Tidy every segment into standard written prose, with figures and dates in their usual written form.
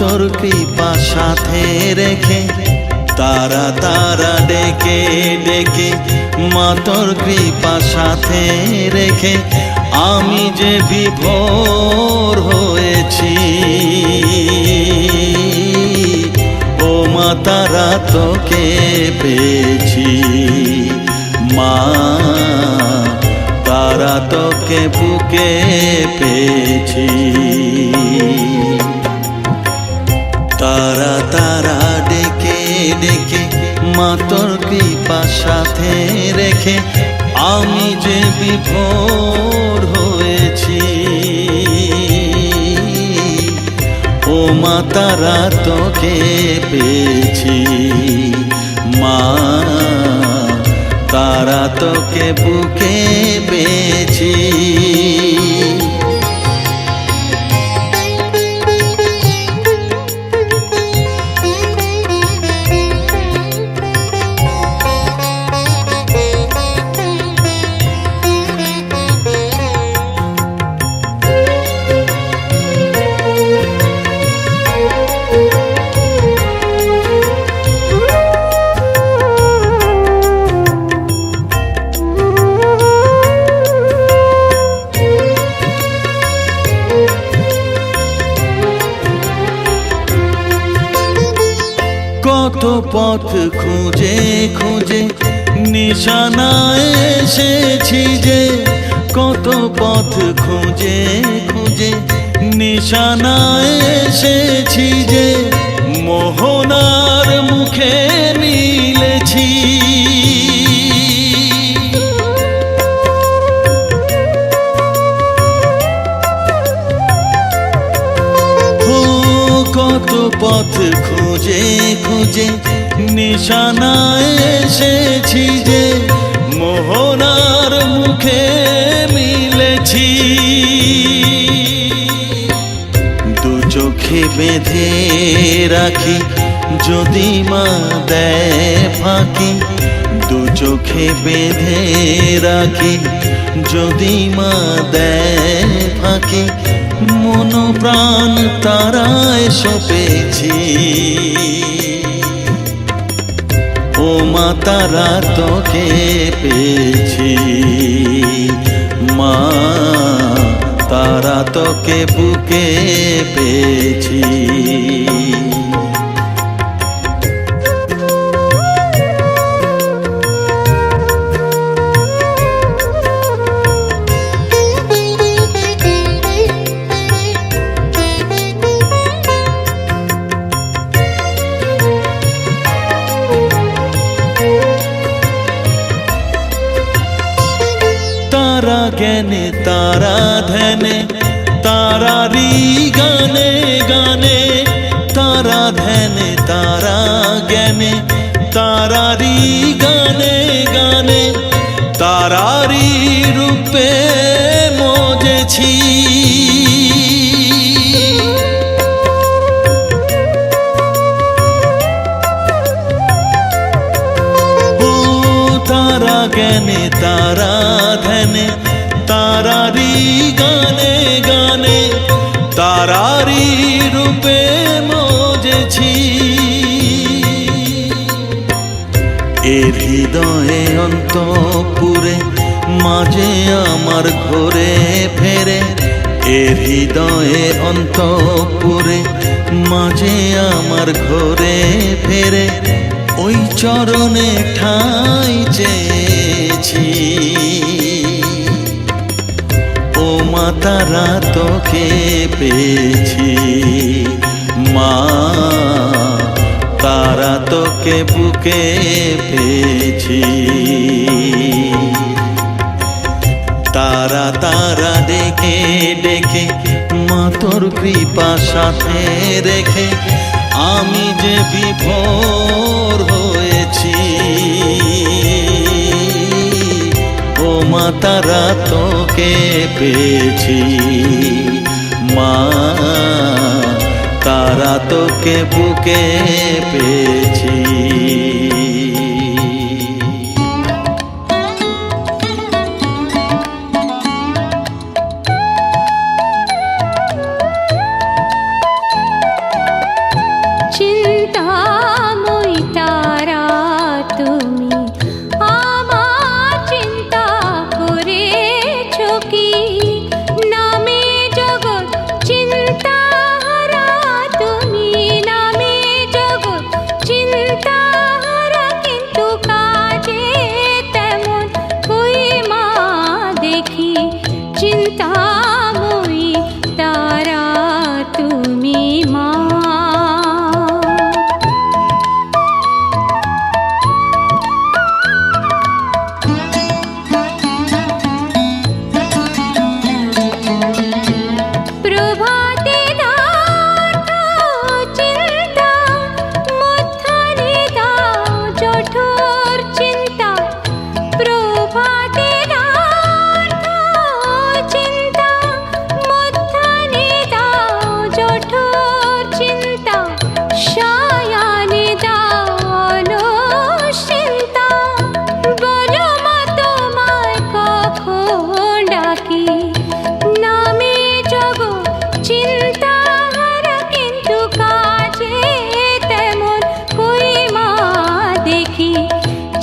তোর কৃপা সাথে রেখে তারা তারা ডেকে ডেকে মা তোর কৃপা সাথে রেখে আমি যে বিভোর হয়েছি। ও মা তারা তোকে পেয়েছি, মা তারা তোকে বুকে পেয়েছি। তারা তারা ডেকে ডেকে মা তোর কৃপা সাথে রেখে আমি যে বিভোর হয়েছি। ও মা তারা তোকে পেয়েছি, মা তারা তোকে বুকে পেয়েছি। কত পথ খুঁজে খুঁজে নিশানায় এসেছি যে, কত পথ খুঁজে খুঁজে নিশানায় এসেছি যে, মোহনার মুখে মিলেছি। কত পথ খুঁজে খুঁজে নিশানায় এসেছি যে, মোহনার মুখে মিলেছি। দু চোখে বেঁধে রাখি যদি মা দেয় ফাঁকি, দু চোখে বেঁধে রাখি যদি মা দেয় ফাঁকি, মন প্রাণ তারায় সপেছি। ও মা তারা তোকে পেয়েছি, মা তারা তোকে বুকে পেয়েছি। তারা জ্ঞানে তারা ধ্যানে তারারি গানে গানে, তারা ধ্যানে তারা জ্ঞানে তারারি গানে গানে, তারারি রূপে মজেছি। তারা জ্ঞানে তারা ধ্যানে তারারি গানে গানে, তারারি রূপে মজেছি। এর হৃদয়ে অন্তপুরে মাঝে আমার ঘরে ফেরে, এর হৃদয়ে অন্তপুরে মাঝে আমার ঘরে ফেরে, ওই চরণে ঠাঁই চেয়েছি। ও মা তারা তোকে পেয়েছি, মা তারা তোকে বুকে পেয়েছি। তারা তারা ডেকে ডেকে মা তোর কৃপা সাথে রেখে আমি যে বিভোর হয়েছি। ও মা তারা তোকে পেয়েছি, মা তারা তোকে বুকে পেয়েছি।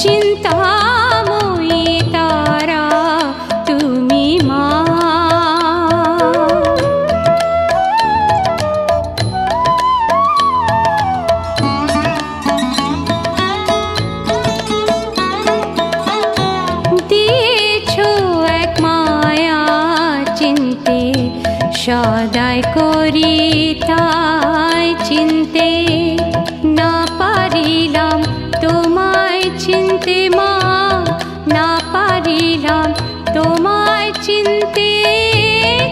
চিন্তাময়ী তারা তুমি মা। দিয়েছো এক মায়া চিনতে, সদাই করি তাই চিনতে, না পারিলাম তোমায় চিনতে মা, না পারিলাম তোমায় চিনতে।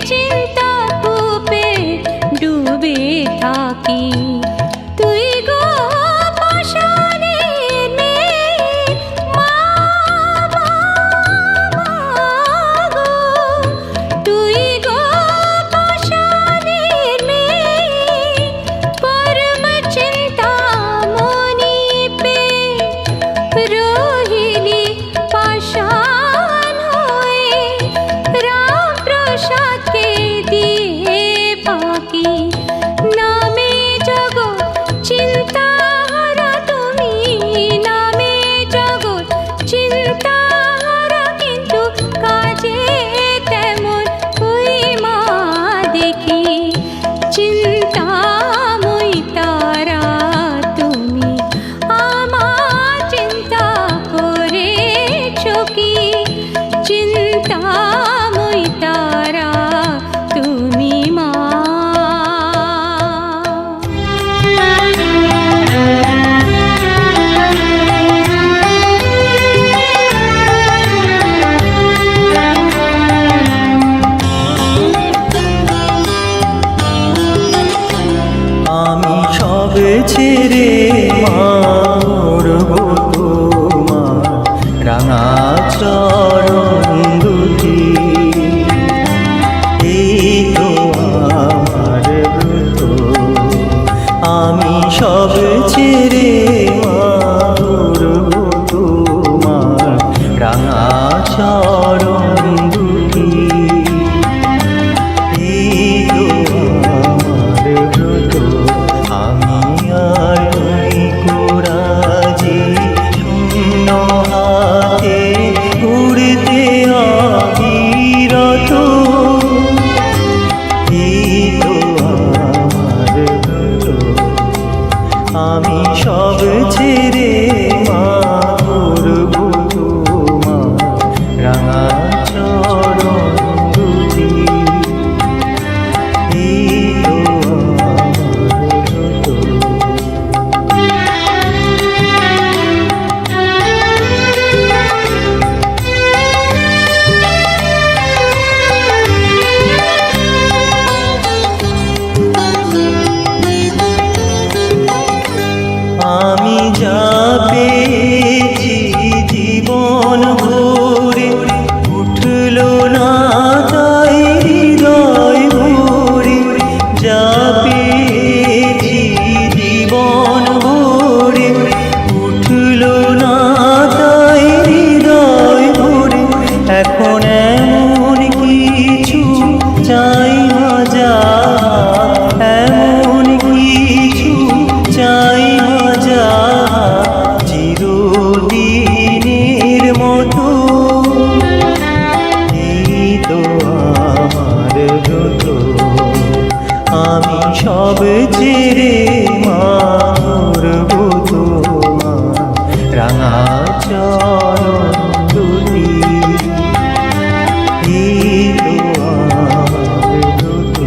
চিন্তা কূপে ডুবে থাকি, তুই গো পাষাণের মেয়ে, মা মা মা গো, তুই গো পাষাণের মেয়ে, পরম চিন্তামণি পে রহিলি পাষাণ হয়ে, রাম প্রসাদকে দিয়ে বাকি, নামে জগৎ চিন্তাহারা তুমি, নামে জগৎ চিন্তাহারা, কিন্তু কাজে তেমন ওই মা দেখি। চিন্তাময়ী তারা তুমি, আমার চিন্তা করেছো কি? চিন্তাময়ী তারা তুমি মা। আমি সব ছেড়ে মারব তোমার রাঙা চরণ দুটি, এই তো আমার ব্রত। আমি সব ছেড়ে মারব তোমার রাঙা চরণ দুটি, এই তো আমার ব্রত। আমি আর নই কোরাজি, শূন্য হাতে উড়তে অবিরত, এই তো আমার ব্রত। আমি সব ছেড়ে মারব তোমার রাঙা চরণ দুটি, এই তো আমার ব্রত। আমি যা পেয়েছি জীবন ভরে, উঠল না তাই হৃদয় ভরে। যা পেয়েছি জীবন ভরে, উঠল না তাই হৃদয় ভরে। এখন এমন কিছু চাই না যা, এমন কিছু চাই না যা, চিরদিনের মতো, এই তো আমার ব্রত। আমি সব ছেড়ে মারব তোমার রাঙা চরণ দুটি, এই তো আমার ব্রত।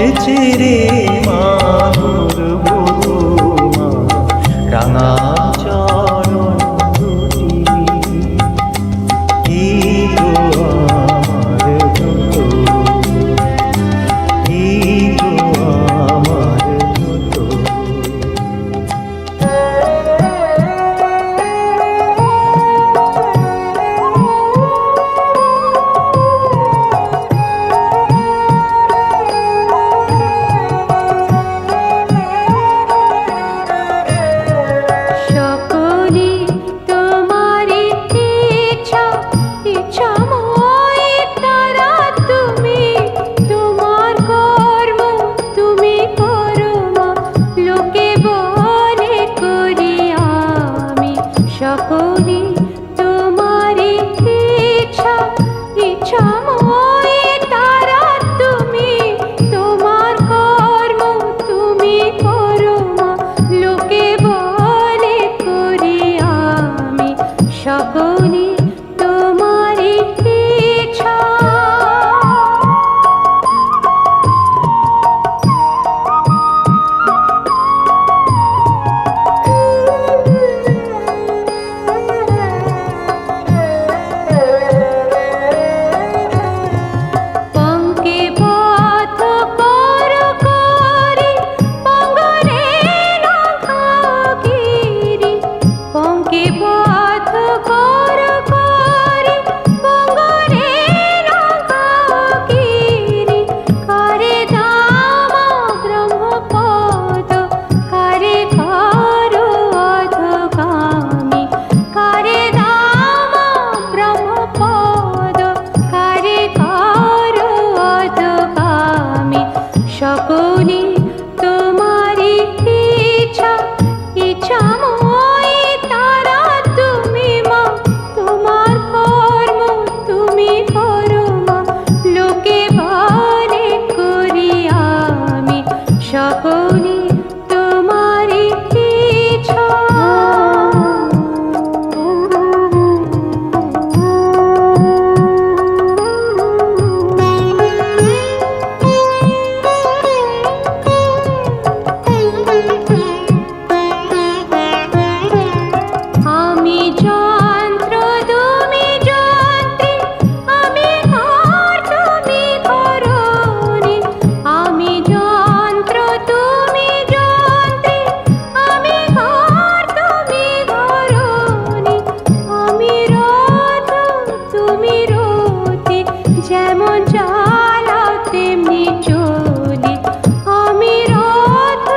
এসেছে রে মা বধূ মা, রাঙা চরণ দুটি। এই তো আমার ব্রত, এই তো আমার ব্রত। সকলে তোমার ইচ্ছা, ইচ্ছাময় তারা তুমি, তোমার কর্ম তুমি করো মা, লোকে বলে করি আমি। সকলে তোমার ইচ্ছা, ইচ্ছাময় তারা তুমি, তোমার কর্ম তুমি করো মা, লোকে বলে করি আমি। সকলে তোমার ইচ্ছা। পঙ্কে পথ কর করি, পঙ্গরে লঙ্ঘাগিরি। পঙ্কে পথ কর করি, পঙ্গরে লঙ্ঘাগিরি। কারে দামা ব্রহ্মপদ, কারে করো অধগামী। কারে দামা ব্রহ্মপদ, কারে করো অধগামী। সকলে তোমার ইচ্ছা, ইচ্ছাময় তারা তুমি মা, তোমার কর্ম তুমি করো মা, লোকে বলে করি আমি। সকলে তোমার ইচ্ছা। আমি যন্ত্র তুমি যন্ত্রী, আমি ঘর তুমি ঘরণী। আমি যন্ত্র তুমি যন্ত্রী, আমি ঘর তুমি ঘরণী। আমি রথ তুমি রথী, যেমন চালাও তেমনি চলি। আমি রথ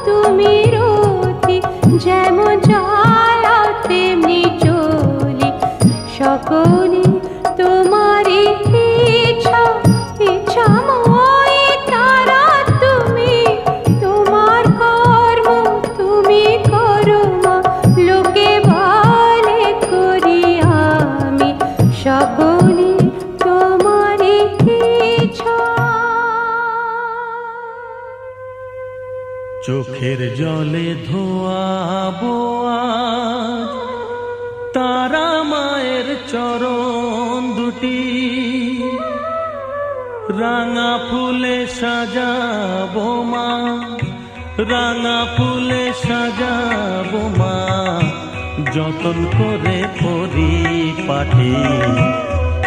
তুমি রথী, যেমন চালাও তেমনি চলি। সকলে তোমার ইচ্ছা, ইচ্ছাময় তারা তুমি, তোমার কর্ম তুমি করো মা, লোকে বলে করি আমি। সকলে তোমার ইচ্ছা। চোখের জলে ধোয়াবো আজ তারা মায়ের চরণ দুটি, রাঙা ফুলে সাজাবো মা, রাঙা ফুলে সাজাবো মা, যতন করে পরিপাটি।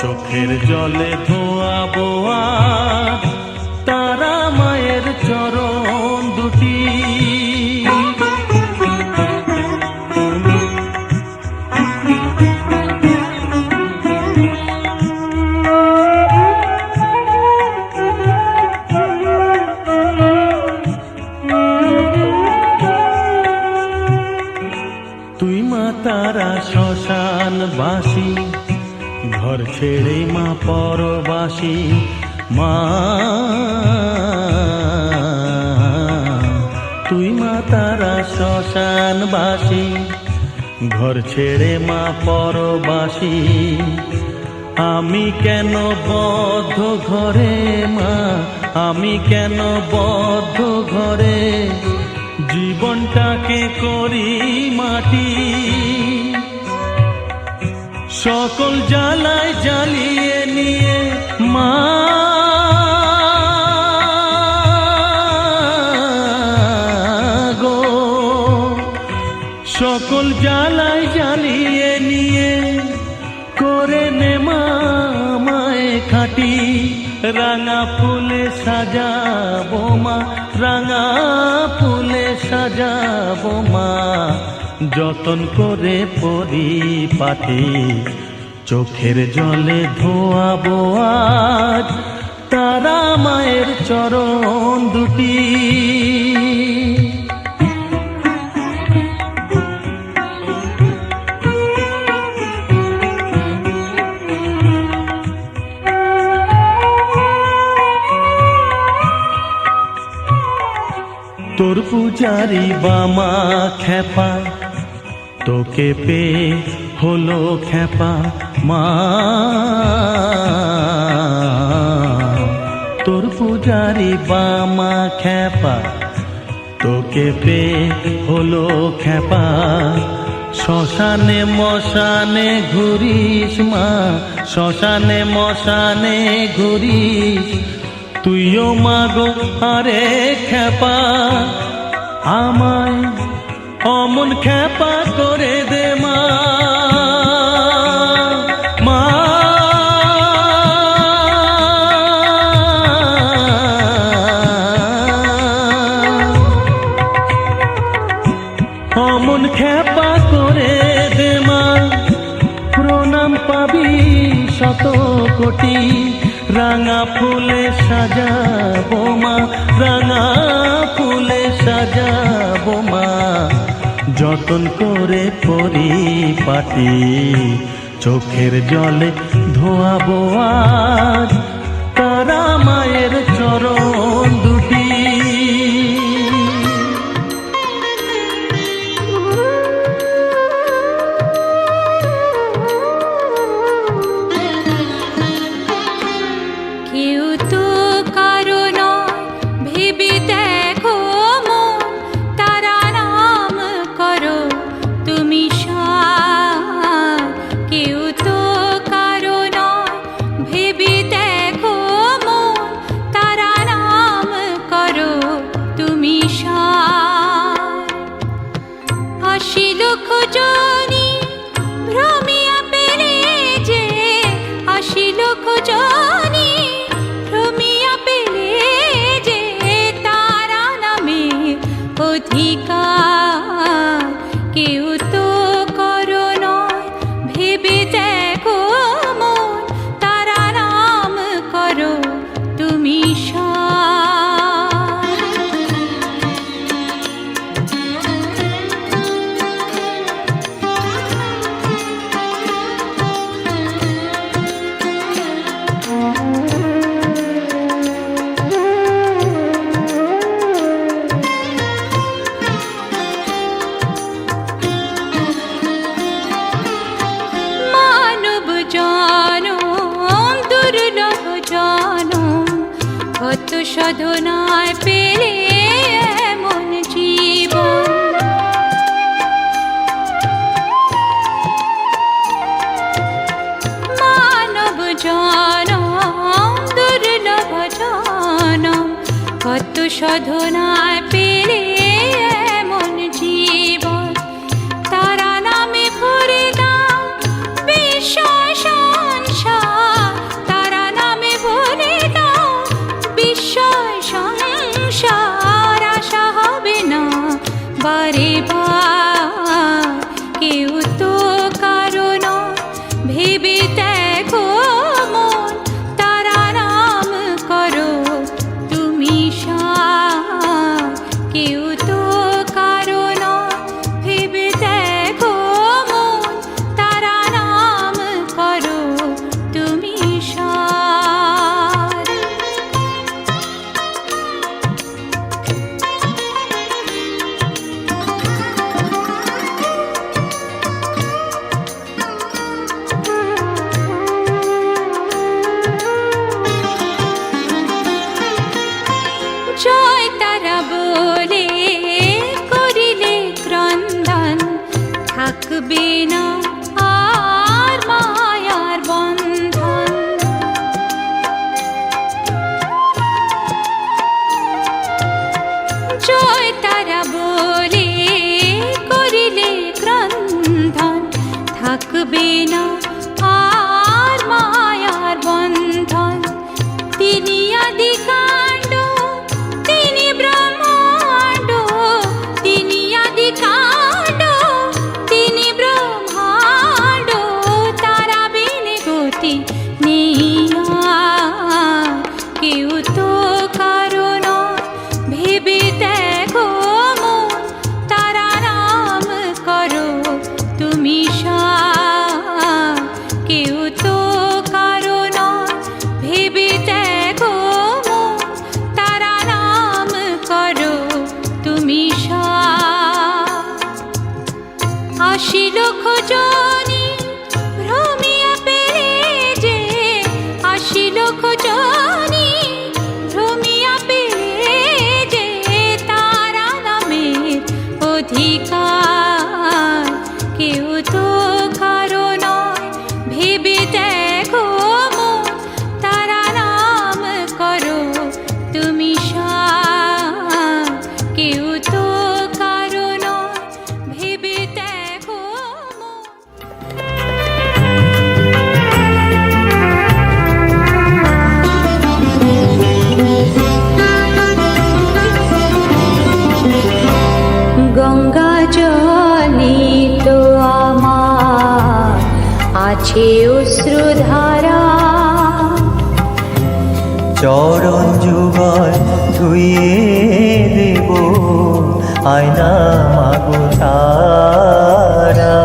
চোখের জলে ধোয়াবো আজ তারা মায়ের চরণ দুটি। তুই মা তারা শ্মশানবাসী, ঘর ছেড়ে মা পরবাসী। মা তুই মা তারা শ্মশানবাসী, ঘর ছেড়ে মা পরবাসী। আমি কেন বদ্ধ ঘরে মা, আমি কেন বদ্ধ ঘরে, জীবনটাকে করি মাটি। সকল জ্বালায় জ্বালিয়ে নিয়ে মা সকল জ্বালায় জ্বালিয়ে নিয়ে করে নে মা আমায় খাটি, রাঙা ফুলে সাজাবো মা, রাঙা ফুলে সাজাবো মা, যতন করে পরিপাটি, চোখের জলে ধোয়াবো আজ তারা মায়ের চরণ দুটি। তোর পূজারি বামা খেপা, তোকে পে হলো খেপা মা, তোর পূজারি বামা খেপা, তোকে পে হলো খেপা, শ্মশানে মশানে ঘুরিস মা, শ্মশানে মশানে ঘুরিস, তুইও মাগো আরে খেপা, আমায় অমন খেপা করে দে মা, মা অমন খেপা করে দে মা, প্রণাম পাবি শত কোটি, রাঙা ফুলে সাজাবো মা, রাঙা ফুলে সাজাবো মা, যতন করে পরিপাটি, চোখের জলে ধোয়াবো আজ তারা মায়ের চরণ দুটি। কেউ তো কারো নয়, ভেবে দেখো মন, তারা নাম করো তুমি সার। কেউ তো কারো নয়, ভেবে দেখো মন, তারা নাম করো তুমি সার। ৮০ লক্ষ জনি ভ্রমিয়া পেলে যে, ৮০ লক্ষ জনি ভ্রমিয়া পেলে যে, তারা নামে অধিকার। কেউ তো করো নয়, ভেবে দেখো মন, তারা নাম করো তুমি সার। মানব জনম দুর্লভ জনম, কত সাধনায় পেলে এমন জীবন। মানব জনম দুর্লভ জনম, কত সাধনায় পেলে এমন জীবন। তারা নামে ভরে দাও বিস্ময় সংসার, তারা নামে ভরে দাও বিস্ময় সংসার। আশা হবে না বারে বার, কেউ তো কারো নয়, ভেবে দেখো মন, তারা নাম করো তুমি সার। কেউ তো কারো নয়, ভেবে দেখো মন, তারা নাম করো তুমি সার। জয় তারা বলে করিলে ক্রন্দন, থাকবে না আর মায়ার বন্ধন। জয় তারা বলে করিলে না আর মায়ার বন্ধন। তিনি আদি কাণ্ড, তিনি ব্রহ্মাণ্ড, তিনি আদি কাণ্ড, তিনি ব্রহ্মাণ্ড। তারা বিনে গতি নেই আর, কেউ তো কারণ ভেবে দেখো মন, তারা নাম করো তুমি সার। কেউ তো কারণ ভেবে দেখো মন, তারা নাম করো তুমি সার। ৮০ লক্ষ জনি ভ্রমিয়া পেলে যে, ৮০ লক্ষ জনি ভ্রমিয়া পেলে যে, তারা নামের অধিকার। কেউ তো কারণ ভেবে দেখো মন, তারা নাম করো তুমি সার। কেউ তো কারণ ভেবে দেখো মন। গঙ্গা জলে তো আমার আছে অশ্রুধারা, চরণ যুগল ধুইয়ে দেব আয়না মাগো তারা।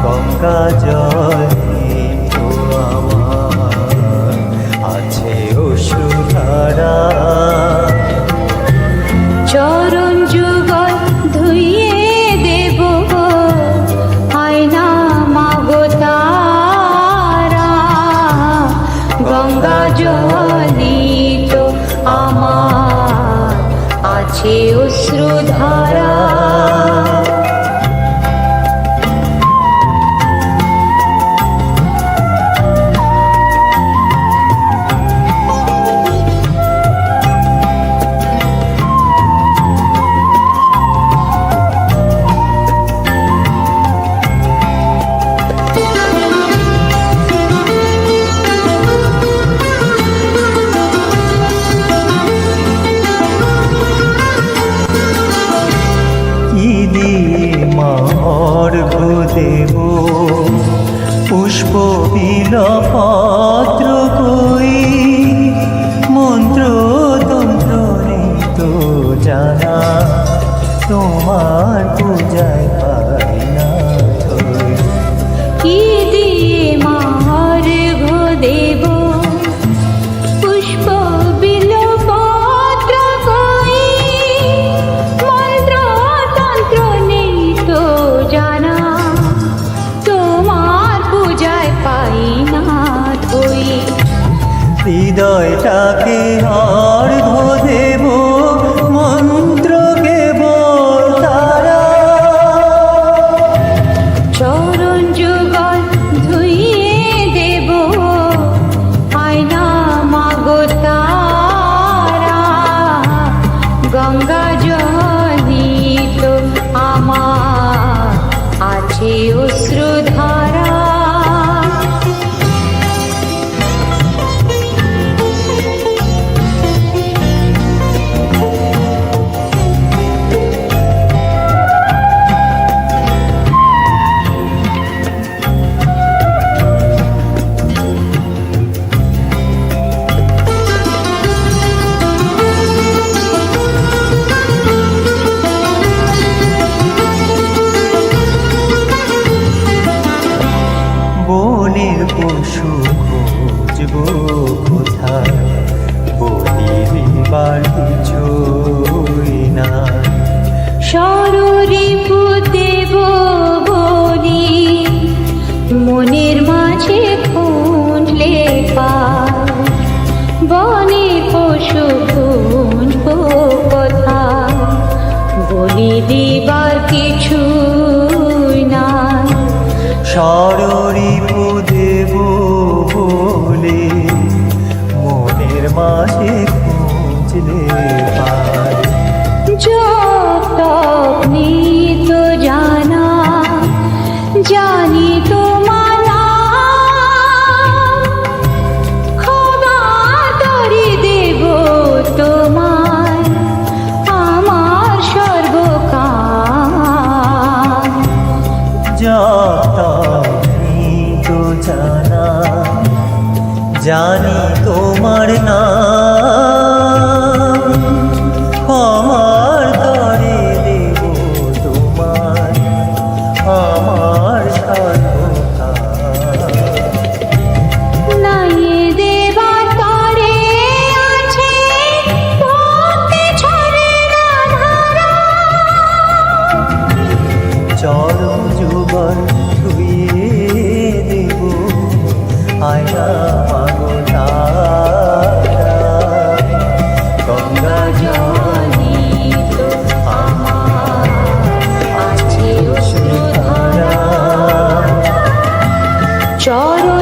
গঙ্গা জলে তো আমার আছে অশ্রুধারা, চরণ যুগল ধুইয়ে দেব আয়না মাগো তারা। গঙ্গা জলে তো আমার আছে অশ্রুধারা। কি দিয়ে মার্ঘ দেব পুষ্প বিলপত্র কই, মন্ত্র তন্ত্র নেই তো জানা, তোমার পূজায় পাই না ধই। কি দিয়ে মার্ঘ দেব পুষ্প বিলপত্র কই, মন্ত্র তন্ত্র নেই তো জানা, তোমার পূজায় পাই না ধই। হৃদয়টাকে অর্ঘ দেব মন্ত্র কেবল তারা। চরণ যুগল ধুইয়ে দেব আয়না মাগো তারা। গঙ্গা জলে তো আমার আছে অশ্রুধারা। বনের পশু খুঁজব কোথায়, বলিবার কিছুই না। সররিপু দেব বলি মনের মাঝে খুঁজলে পাই, বনে পশু খুঁজব কোথায়, বলি দিবার কিছুই নাই। সররিপু দেব বলে মনের মাঝে খুঁজলে পাই। জপ তপ নিত জানা, জানি তো জানি তোমার নাম, ক্ষমার তরে দেব তোমার আমার সর্বকাল। নাই দেবা তরে আছে ভক্তি ঝরনা ধারা, চরম যুগল ধুয়ে দেব আয়না মাগো তারা। গঙ্গা জলে তো আমার আছে অশ্রুধারা, চরণ